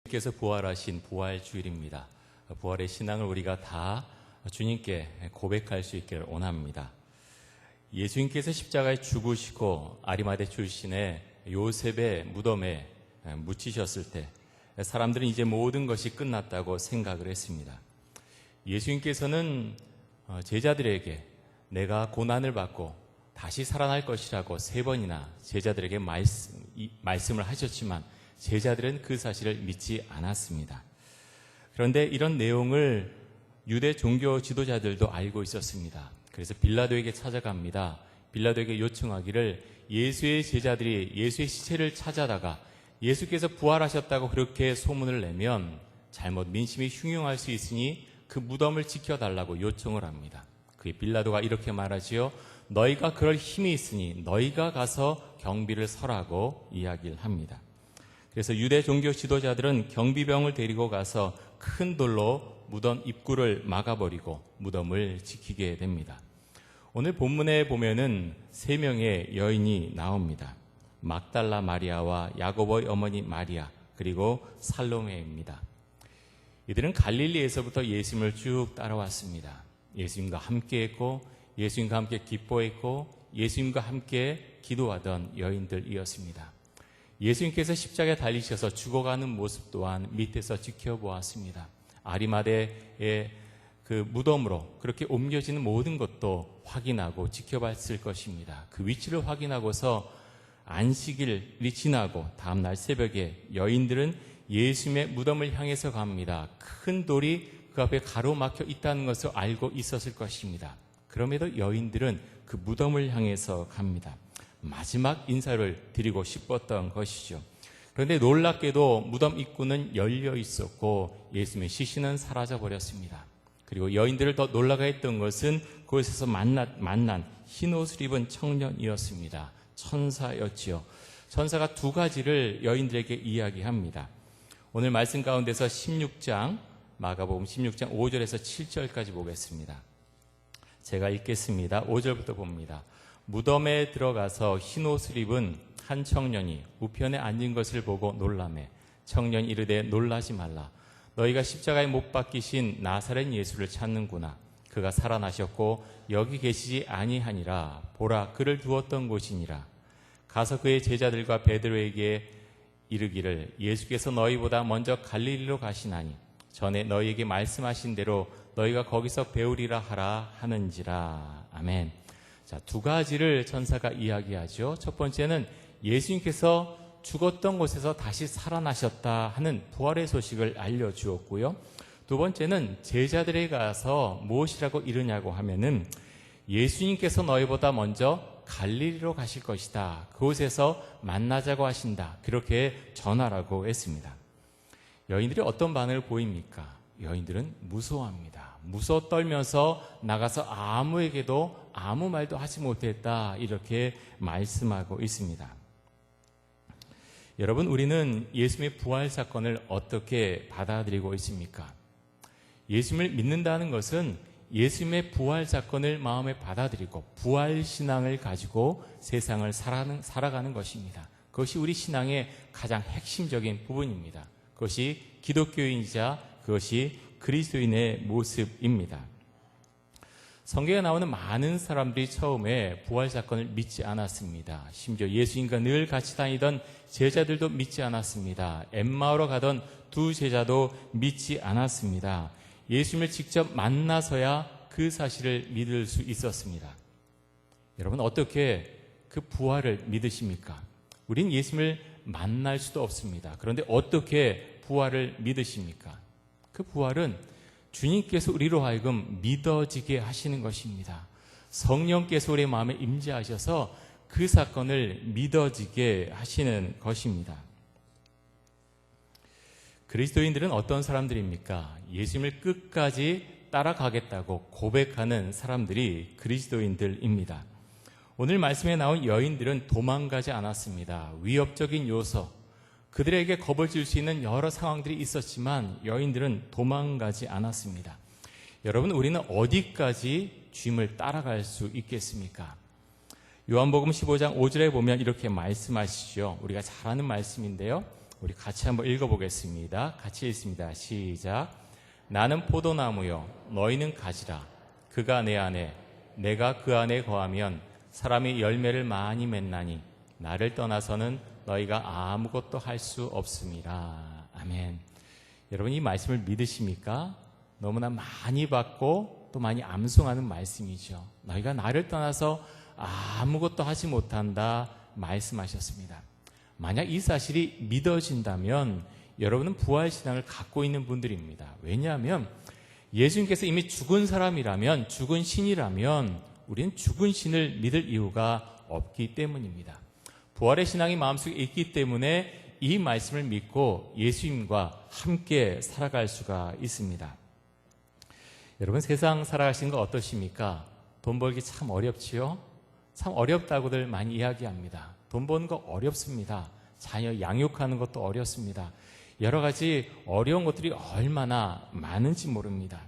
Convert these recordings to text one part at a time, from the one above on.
주님께서 부활하신 부활주일입니다. 부활의 신앙을 우리가 다 주님께 고백할 수 있기를 원합니다. 예수님께서 십자가에 죽으시고 아리마대 출신의 요셉의 무덤에 묻히셨을 때 사람들은 이제 모든 것이 끝났다고 생각을 했습니다. 예수님께서는 제자들에게 내가 고난을 받고 다시 살아날 것이라고 3번이나 제자들에게 말씀을 하셨지만 제자들은 그 사실을 믿지 않았습니다. 그런데 이런 내용을 유대 종교 지도자들도 알고 있었습니다. 그래서 빌라도에게 찾아갑니다. 빌라도에게 요청하기를 예수의 제자들이 예수의 시체를 찾아다가 예수께서 부활하셨다고 그렇게 소문을 내면 잘못 민심이 흉흉할 수 있으니 그 무덤을 지켜달라고 요청을 합니다. 그에 빌라도가 이렇게 말하지요. 너희가 그럴 힘이 있으니 너희가 가서 경비를 서라고 이야기를 합니다. 그래서 유대 종교 지도자들은 경비병을 데리고 가서 큰 돌로 무덤 입구를 막아버리고 무덤을 지키게 됩니다. 오늘 본문에 보면은 3명의 여인이 나옵니다. 막달라 마리아와 야고보의 어머니 마리아 그리고 살로메입니다. 이들은 갈릴리에서부터 예수님을 쭉 따라왔습니다. 예수님과 함께했고 예수님과 함께 기뻐했고 예수님과 함께 기도하던 여인들이었습니다. 예수님께서 십자가에 달리셔서 죽어가는 모습 또한 밑에서 지켜보았습니다. 아리마대의 그 무덤으로 그렇게 옮겨지는 모든 것도 확인하고 지켜봤을 것입니다. 그 위치를 확인하고서 안식일이 지나고 다음날 새벽에 여인들은 예수님의 무덤을 향해서 갑니다. 큰 돌이 그 앞에 가로막혀 있다는 것을 알고 있었을 것입니다. 그럼에도 여인들은 그 무덤을 향해서 갑니다. 마지막 인사를 드리고 싶었던 것이죠. 그런데 놀랍게도 무덤 입구는 열려 있었고 예수님의 시신은 사라져 버렸습니다. 그리고 여인들을 더 놀라게 했던 것은 그곳에서 만난 흰 옷을 입은 청년이었습니다. 천사였지요. 천사가 2가지를 여인들에게 이야기합니다. 오늘 말씀 가운데서 16장 마가복음 16장 5절에서 7절까지 보겠습니다. 제가 읽겠습니다. 5절부터 봅니다. 무덤에 들어가서 흰 옷을 입은 한 청년이 우편에 앉은 것을 보고 놀라매 청년이 이르되 놀라지 말라. 너희가 십자가에 못 박히신 나사렛 예수를 찾는구나. 그가 살아나셨고 여기 계시지 아니하니라. 보라 그를 두었던 곳이니라. 가서 그의 제자들과 베드로에게 이르기를 예수께서 너희보다 먼저 갈릴리로 가시나니 전에 너희에게 말씀하신 대로 너희가 거기서 배우리라 하라 하는지라. 아멘. 자, 2가지를 천사가 이야기하죠. 첫 번째는 예수님께서 죽었던 곳에서 다시 살아나셨다 하는 부활의 소식을 알려주었고요. 2번째는 제자들에게 가서 무엇이라고 이르냐고 하면은 예수님께서 너희보다 먼저 갈릴리로 가실 것이다. 그곳에서 만나자고 하신다. 그렇게 전하라고 했습니다. 여인들이 어떤 반응을 보입니까? 여인들은 무서워합니다. 무서워 떨면서 나가서 아무에게도 아무 말도 하지 못했다. 이렇게 말씀하고 있습니다. 여러분, 우리는 예수님의 부활 사건을 어떻게 받아들이고 있습니까? 예수님을 믿는다는 것은 예수님의 부활 사건을 마음에 받아들이고 부활 신앙을 가지고 세상을 살아가는 것입니다. 그것이 우리 신앙의 가장 핵심적인 부분입니다. 그것이 기독교인이자 그것이 그리스도인의 모습입니다. 성경에 나오는 많은 사람들이 처음에 부활 사건을 믿지 않았습니다. 심지어 예수님과 늘 같이 다니던 제자들도 믿지 않았습니다. 엠마오로 가던 2 제자도 믿지 않았습니다. 예수님을 직접 만나서야 그 사실을 믿을 수 있었습니다. 여러분, 어떻게 그 부활을 믿으십니까? 우린 예수님을 만날 수도 없습니다. 그런데 어떻게 부활을 믿으십니까? 그 부활은 주님께서 우리로 하여금 믿어지게 하시는 것입니다. 성령께서 우리의 마음에 임재하셔서 그 사건을 믿어지게 하시는 것입니다. 그리스도인들은 어떤 사람들입니까? 예수님을 끝까지 따라가겠다고 고백하는 사람들이 그리스도인들입니다. 오늘 말씀에 나온 여인들은 도망가지 않았습니다. 위협적인 요소, 그들에게 겁을 줄 수 있는 여러 상황들이 있었지만 여인들은 도망가지 않았습니다. 여러분, 우리는 어디까지 주님을 따라갈 수 있겠습니까? 요한복음 15장 5절에 보면 이렇게 말씀하시죠. 우리가 잘 아는 말씀인데요. 우리 같이 한번 읽어보겠습니다. 같이 읽습니다. 시작. 나는 포도나무요 너희는 가지라. 그가 내 안에 내가 그 안에 거하면 사람이 열매를 많이 맺나니 나를 떠나서는 너희가 아무것도 할 수 없음이라. 아멘. 여러분 이 말씀을 믿으십니까? 너무나 많이 받고 또 많이 암송하는 말씀이죠. 너희가 나를 떠나서 아무것도 하지 못한다 말씀하셨습니다. 만약 이 사실이 믿어진다면 여러분은 부활신앙을 갖고 있는 분들입니다. 왜냐하면 예수님께서 이미 죽은 사람이라면, 죽은 신이라면 우리는 죽은 신을 믿을 이유가 없기 때문입니다. 부활의 신앙이 마음속에 있기 때문에 이 말씀을 믿고 예수님과 함께 살아갈 수가 있습니다. 여러분 세상 살아가시는 거 어떠십니까? 돈 벌기 참 어렵지요? 참 어렵다고들 많이 이야기합니다. 돈 버는 거 어렵습니다. 자녀 양육하는 것도 어렵습니다. 여러 가지 어려운 것들이 얼마나 많은지 모릅니다.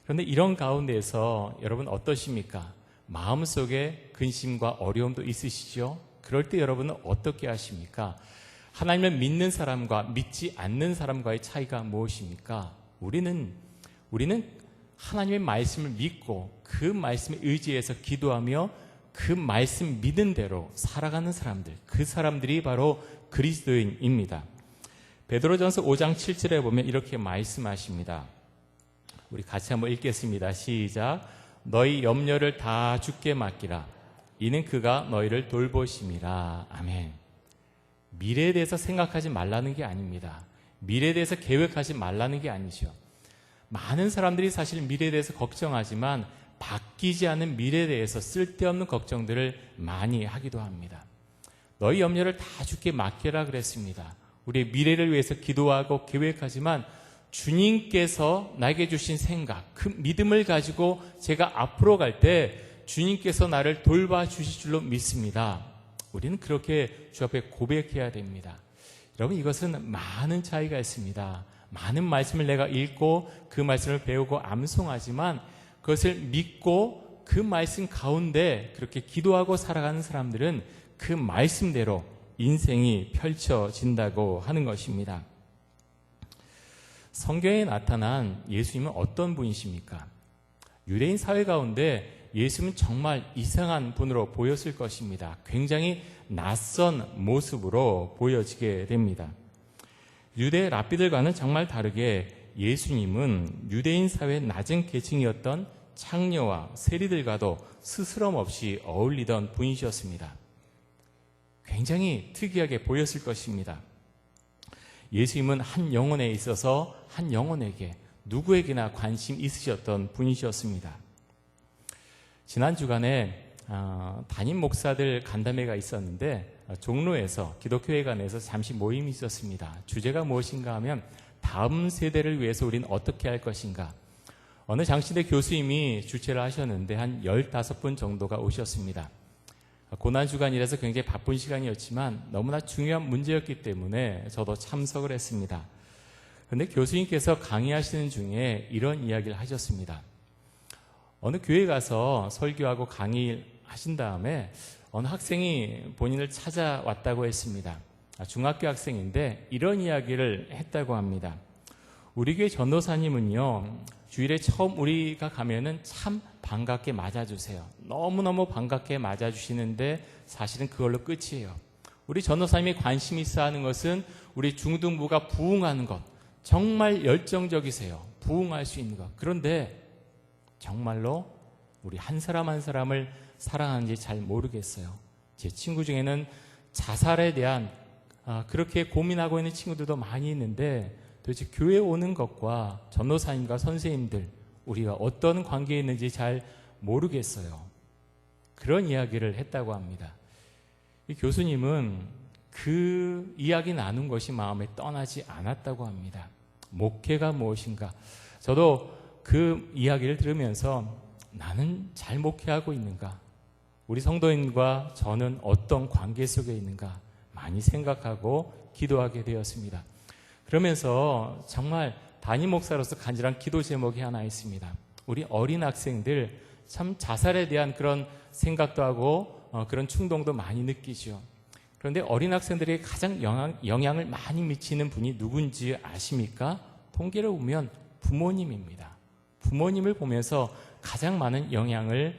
그런데 이런 가운데에서 여러분 어떠십니까? 마음속에 근심과 어려움도 있으시죠? 그럴 때 여러분은 어떻게 하십니까? 하나님을 믿는 사람과 믿지 않는 사람과의 차이가 무엇입니까? 우리는 하나님의 말씀을 믿고 그 말씀에 의지해서 기도하며 그 말씀 믿은 대로 살아가는 사람들, 그 사람들이 바로 그리스도인입니다. 베드로전서 5장 7절에 보면 이렇게 말씀하십니다. 우리 같이 한번 읽겠습니다. 시작. 너희 염려를 다 주께 맡기라. 이는 그가 너희를 돌보심이라. 아멘. 미래에 대해서 생각하지 말라는 게 아닙니다. 미래에 대해서 계획하지 말라는 게 아니죠. 많은 사람들이 사실 미래에 대해서 걱정하지만 바뀌지 않은 미래에 대해서 쓸데없는 걱정들을 많이 하기도 합니다. 너희 염려를 다 주께 맡겨라 그랬습니다. 우리의 미래를 위해서 기도하고 계획하지만 주님께서 나에게 주신 생각, 그 믿음을 가지고 제가 앞으로 갈 때 주님께서 나를 돌봐주실 줄로 믿습니다. 우리는 그렇게 주 앞에 고백해야 됩니다. 여러분 이것은 많은 차이가 있습니다. 많은 말씀을 내가 읽고 그 말씀을 배우고 암송하지만 그것을 믿고 그 말씀 가운데 그렇게 기도하고 살아가는 사람들은 그 말씀대로 인생이 펼쳐진다고 하는 것입니다. 성경에 나타난 예수님은 어떤 분이십니까? 유대인 사회 가운데 예수님은 정말 이상한 분으로 보였을 것입니다. 굉장히 낯선 모습으로 보여지게 됩니다. 유대 랍비들과는 정말 다르게 예수님은 유대인 사회의 낮은 계층이었던 창녀와 세리들과도 스스럼 없이 어울리던 분이셨습니다. 굉장히 특이하게 보였을 것입니다. 예수님은 한 영혼에 있어서 한 영혼에게 누구에게나 관심 있으셨던 분이셨습니다. 지난 주간에 담임 목사들 간담회가 있었는데 종로에서 기독교회관에서 잠시 모임이 있었습니다. 주제가 무엇인가 하면 다음 세대를 위해서 우리는 어떻게 할 것인가. 어느 장신대 교수님이 주최를 하셨는데 한 15분 정도가 오셨습니다. 고난주간이라서 굉장히 바쁜 시간이었지만 너무나 중요한 문제였기 때문에 저도 참석을 했습니다. 그런데 교수님께서 강의하시는 중에 이런 이야기를 하셨습니다. 어느 교회 가서 설교하고 강의하신 다음에 어느 학생이 본인을 찾아왔다고 했습니다. 중학교 학생인데 이런 이야기를 했다고 합니다. 우리 교회 전도사님은요, 주일에 처음 우리가 가면은 참 반갑게 맞아주세요. 너무너무 반갑게 맞아주시는데 사실은 그걸로 끝이에요. 우리 전도사님이 관심 있어 하는 것은 우리 중등부가 부흥하는 것. 정말 열정적이세요. 부흥할 수 있는 것. 그런데 정말로 우리 한 사람 한 사람을 사랑하는지 잘 모르겠어요. 제 친구 중에는 자살에 대한 그렇게 고민하고 있는 친구들도 많이 있는데 도대체 교회 오는 것과 전도사님과 선생님들 우리가 어떤 관계에 있는지 잘 모르겠어요. 그런 이야기를 했다고 합니다. 이 교수님은 그 이야기 나눈 것이 마음에 떠나지 않았다고 합니다. 목회가 무엇인가? 저도 그 이야기를 들으면서 나는 잘 목회하고 있는가? 우리 성도인과 저는 어떤 관계 속에 있는가? 많이 생각하고 기도하게 되었습니다. 그러면서 정말 담임 목사로서 간절한 기도 제목이 하나 있습니다. 우리 어린 학생들 참 자살에 대한 그런 생각도 하고 그런 충동도 많이 느끼죠. 그런데 어린 학생들에게 가장 영향을 많이 미치는 분이 누군지 아십니까? 통계를 보면 부모님입니다. 부모님을 보면서 가장 많은 영향을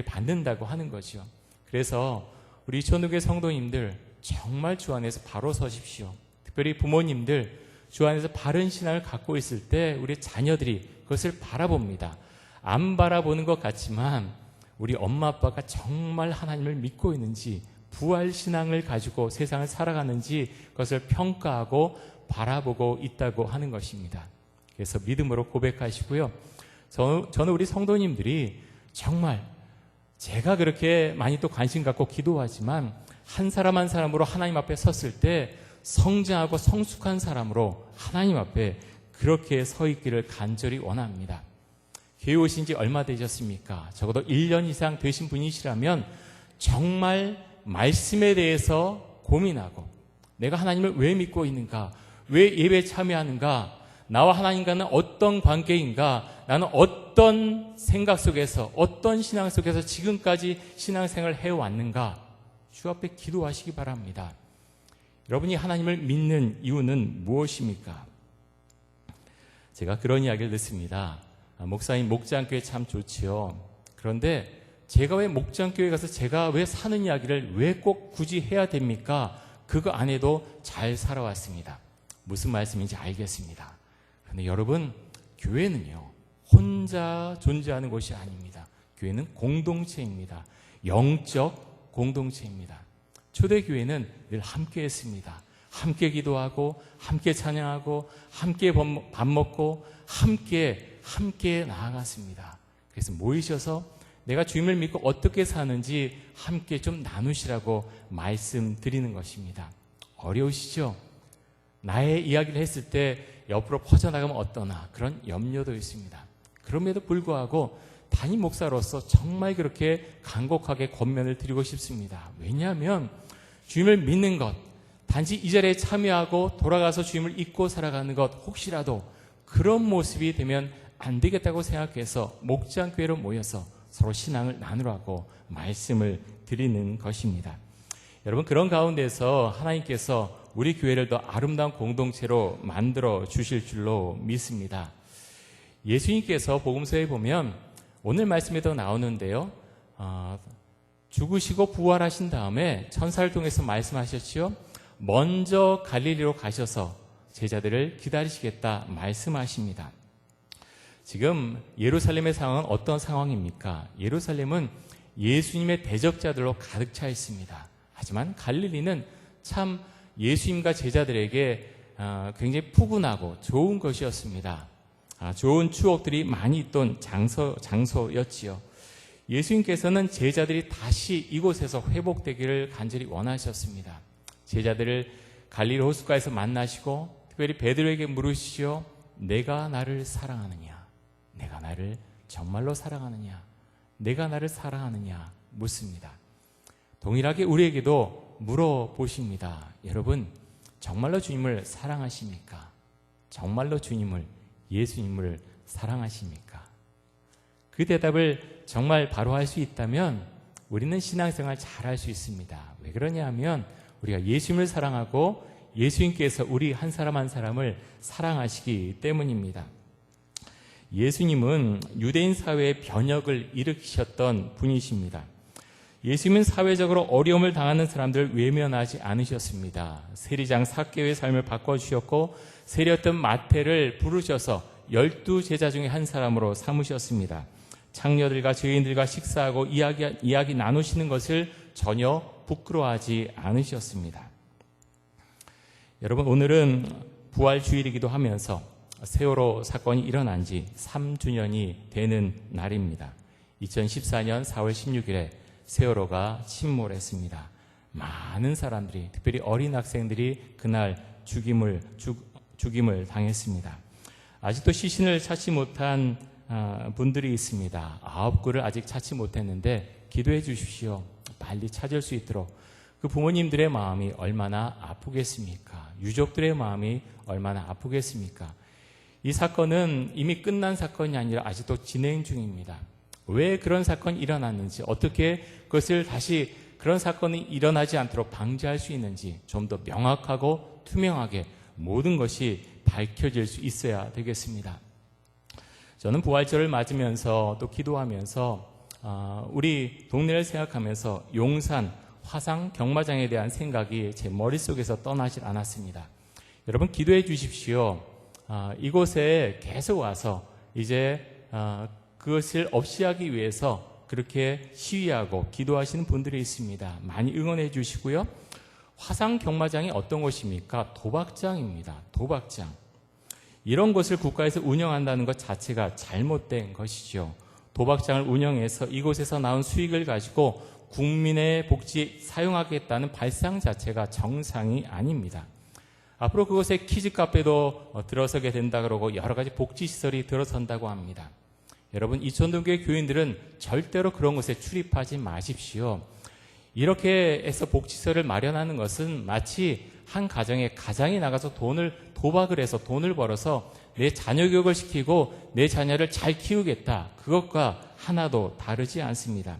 받는다고 하는 거죠. 그래서 우리 천국의 성도님들 정말 주 안에서 바로 서십시오. 특별히 부모님들 주 안에서 바른 신앙을 갖고 있을 때 우리 자녀들이 그것을 바라봅니다. 안 바라보는 것 같지만 우리 엄마 아빠가 정말 하나님을 믿고 있는지, 부활 신앙을 가지고 세상을 살아가는지 그것을 평가하고 바라보고 있다고 하는 것입니다. 그래서 믿음으로 고백하시고요. 저는 우리 성도님들이 정말 제가 그렇게 많이 또 관심 갖고 기도하지만 한 사람 한 사람으로 하나님 앞에 섰을 때 성장하고 성숙한 사람으로 하나님 앞에 그렇게 서 있기를 간절히 원합니다. 교회 오신 지 얼마 되셨습니까? 적어도 1년 이상 되신 분이시라면 정말 말씀에 대해서 고민하고 내가 하나님을 왜 믿고 있는가? 왜 예배에 참여하는가? 나와 하나님과는 어떤 관계인가? 나는 어떤 생각 속에서, 어떤 신앙 속에서 지금까지 신앙생활을 해왔는가? 주 앞에 기도하시기 바랍니다. 여러분이 하나님을 믿는 이유는 무엇입니까? 제가 그런 이야기를 듣습니다. 목사님, 목장교회 참 좋지요. 그런데 제가 왜 목장교회 가서 제가 왜 사는 이야기를 왜 꼭 굳이 해야 됩니까? 그거 안 해도 잘 살아왔습니다. 무슨 말씀인지 알겠습니다. 그런데 여러분, 교회는요, 혼자 존재하는 곳이 아닙니다. 교회는 공동체입니다. 영적 공동체입니다. 초대교회는 늘 함께 했습니다. 함께 기도하고, 함께 찬양하고, 함께 밥 먹고, 함께 나아갔습니다. 그래서 모이셔서 내가 주님을 믿고 어떻게 사는지 함께 좀 나누시라고 말씀드리는 것입니다. 어려우시죠? 나의 이야기를 했을 때 옆으로 퍼져나가면 어떠나 그런 염려도 있습니다. 그럼에도 불구하고 담임 목사로서 정말 그렇게 간곡하게 권면을 드리고 싶습니다. 왜냐하면 주님을 믿는 것, 단지 이 자리에 참여하고 돌아가서 주님을 잊고 살아가는 것, 혹시라도 그런 모습이 되면 안 되겠다고 생각해서 목장교회로 모여서 서로 신앙을 나누라고 말씀을 드리는 것입니다. 여러분, 그런 가운데서 하나님께서 우리 교회를 더 아름다운 공동체로 만들어 주실 줄로 믿습니다. 예수님께서 복음서에 보면 오늘 말씀에도 나오는데요, 죽으시고 부활하신 다음에 천사를 통해서 말씀하셨지요. 먼저 갈릴리로 가셔서 제자들을 기다리시겠다 말씀하십니다. 지금 예루살렘의 상황은 어떤 상황입니까? 예루살렘은 예수님의 대적자들로 가득 차 있습니다. 하지만 갈릴리는 참 예수님과 제자들에게 굉장히 푸근하고 좋은 것이었습니다. 좋은 추억들이 많이 있던 장소였지요. 예수님께서는 제자들이 다시 이곳에서 회복되기를 간절히 원하셨습니다. 제자들을 갈릴리 호숫가에서 만나시고 특별히 베드로에게 물으시죠. 내가 나를 사랑하느냐? 내가 나를 정말로 사랑하느냐? 내가 나를 사랑하느냐? 묻습니다. 동일하게 우리에게도 물어보십니다. 여러분, 정말로 주님을 사랑하십니까? 정말로 주님을, 예수님을 사랑하십니까? 그 대답을 정말 바로 할 수 있다면 우리는 신앙생활 잘 할 수 있습니다. 왜 그러냐 하면 우리가 예수님을 사랑하고 예수님께서 우리 한 사람 한 사람을 사랑하시기 때문입니다. 예수님은 유대인 사회의 변혁을 일으키셨던 분이십니다. 예수님은 사회적으로 어려움을 당하는 사람들을 외면하지 않으셨습니다. 세리장 삭개오의 삶을 바꿔주셨고 세리였던 마태를 부르셔서 12제자 중에 한 사람으로 삼으셨습니다. 창녀들과 죄인들과 식사하고 이야기 나누시는 것을 전혀 부끄러워하지 않으셨습니다. 여러분, 오늘은 부활주일이기도 하면서 세월호 사건이 일어난 지 3주년이 되는 날입니다. 2014년 4월 16일에 세월호가 침몰했습니다. 많은 사람들이, 특별히 어린 학생들이 그날 죽임을 당했습니다. 아직도 시신을 찾지 못한 분들이 있습니다. 9구를 아직 찾지 못했는데 기도해 주십시오. 빨리 찾을 수 있도록. 그 부모님들의 마음이 얼마나 아프겠습니까? 유족들의 마음이 얼마나 아프겠습니까? 이 사건은 이미 끝난 사건이 아니라 아직도 진행 중입니다. 왜 그런 사건이 일어났는지, 어떻게 그것을 다시 그런 사건이 일어나지 않도록 방지할 수 있는지 좀 더 명확하고 투명하게 모든 것이 밝혀질 수 있어야 되겠습니다. 저는 부활절을 맞으면서 또 기도하면서 우리 동네를 생각하면서 용산 화상 경마장에 대한 생각이 제 머릿속에서 떠나질 않았습니다. 여러분 기도해 주십시오. 이곳에 계속 와서 이제 그것을 없이 하기 위해서 그렇게 시위하고 기도하시는 분들이 있습니다. 많이 응원해 주시고요. 화상 경마장이 어떤 곳입니까? 도박장입니다. 도박장. 이런 곳을 국가에서 운영한다는 것 자체가 잘못된 것이죠. 도박장을 운영해서 이곳에서 나온 수익을 가지고 국민의 복지에 사용하겠다는 발상 자체가 정상이 아닙니다. 앞으로 그곳에 키즈 카페도 들어서게 된다 그러고 여러 가지 복지시설이 들어선다고 합니다. 여러분 이촌동교회 교인들은 절대로 그런 곳에 출입하지 마십시오. 이렇게 해서 복지시설을 마련하는 것은 마치 한 가정에 가장이 나가서 도박을 해서 돈을 벌어서 내 자녀 교육을 시키고 내 자녀를 잘 키우겠다. 그것과 하나도 다르지 않습니다.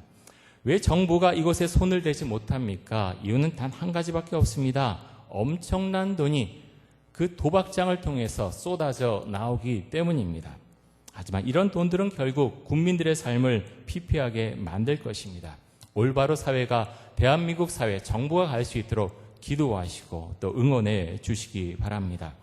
왜 정부가 이곳에 손을 대지 못합니까? 이유는 단 한 가지밖에 없습니다. 엄청난 돈이 그 도박장을 통해서 쏟아져 나오기 때문입니다. 하지만 이런 돈들은 결국 국민들의 삶을 피폐하게 만들 것입니다. 올바로 사회가 대한민국 사회, 정부가 갈 수 있도록 기도하시고 또 응원해 주시기 바랍니다.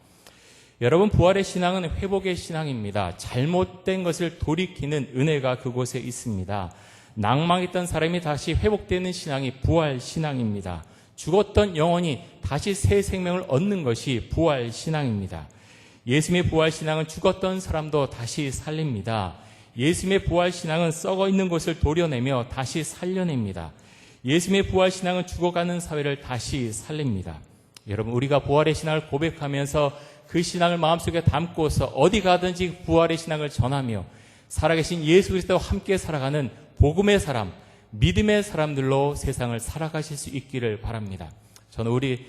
여러분 부활의 신앙은 회복의 신앙입니다. 잘못된 것을 돌이키는 은혜가 그곳에 있습니다. 낭망했던 사람이 다시 회복되는 신앙이 부활 신앙입니다. 죽었던 영혼이 다시 새 생명을 얻는 것이 부활 신앙입니다. 예수님의 부활 신앙은 죽었던 사람도 다시 살립니다. 예수님의 부활 신앙은 썩어 있는 것을 도려내며 다시 살려냅니다. 예수님의 부활 신앙은 죽어가는 사회를 다시 살립니다. 여러분 우리가 부활의 신앙을 고백하면서 그 신앙을 마음속에 담고서 어디 가든지 부활의 신앙을 전하며 살아계신 예수 그리스도와 함께 살아가는 복음의 사람, 믿음의 사람들로 세상을 살아가실 수 있기를 바랍니다. 저는 우리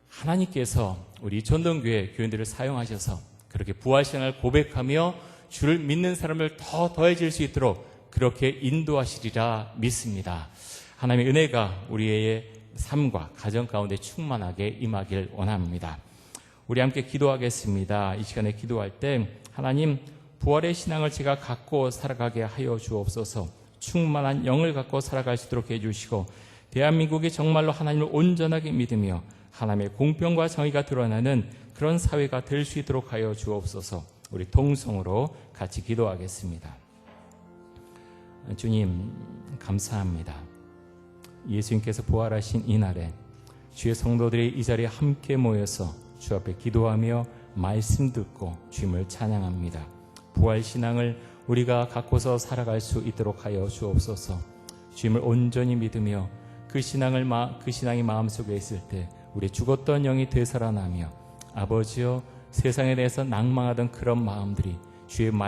하나님께서 우리 이촌동교회 교인들을 사용하셔서 그렇게 부활신앙을 고백하며 주를 믿는 사람을 더 더해질 수 있도록 그렇게 인도하시리라 믿습니다. 하나님의 은혜가 우리의 삶과 가정 가운데 충만하게 임하길 원합니다. 우리 함께 기도하겠습니다. 이 시간에 기도할 때 하나님 부활의 신앙을 제가 갖고 살아가게 하여 주옵소서. 충만한 영을 갖고 살아갈 수 있도록 해주시고 대한민국이 정말로 하나님을 온전하게 믿으며 하나님의 공평과 정의가 드러나는 그런 사회가 될 수 있도록 하여 주옵소서. 우리 동성으로 같이 기도하겠습니다. 주님 감사합니다. 예수님께서 부활하신 이날에 주의 성도들이 이 자리에 함께 모여서 주 앞에 기도하며 말씀 듣고 주님을 찬양합니다. 부활신앙을 우리가 갖고서 살아갈 수 있도록 하여 주옵소서. 주님을 온전히 믿으며 그 신앙이 마음속에 있을 때 우리 죽었던 영이 되살아나며 아버지여 세상에 대해서 낭망하던 그런 마음들이 주의 말씀